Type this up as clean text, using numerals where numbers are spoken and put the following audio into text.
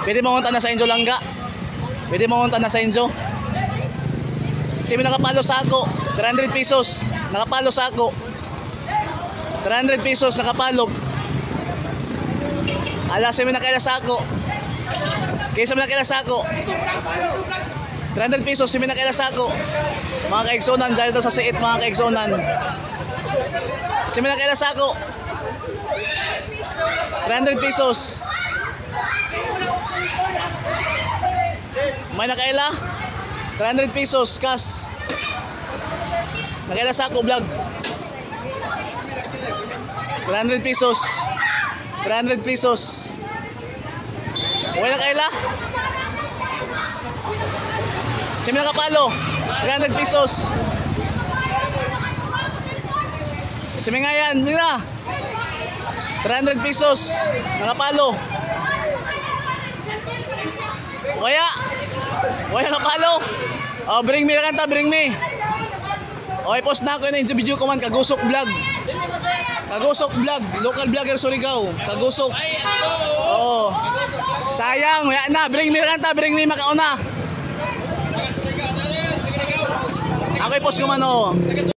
Pwede mo unta na sa inyo langga. Pwede mo unta na sa inyo. Si may nakapalo sa ako, 300 pesos. Nakapalo sa ako. 300 pesos nakapalo. Ala si may nakaila sa ako. Kaysa may nakaila sa ako. 300 pesos si may nakaila sa ako. Mga kaigsunan dahil sa siit mga kaigsunan. Si may nakaila sa ako. 300 pesos. May nakaila 300 pesos cash. Nakaila sa ako vlog 300 pesos. 300 pesos. May nakaila si may nakapalo 300 pesos. Si may ngayan nila 300 pesos nakapalo. Waya nakapalo. Oh, bring me na kanta, bring me. Okay, post na ako yun yung video ko man, Kagusok Vlog. Kagusok Vlog, local vlogger Surigao. Kagusok. Oh. Sayang, waya na, bring me na kanta, bring me makauna. Ako i-post ko man oh.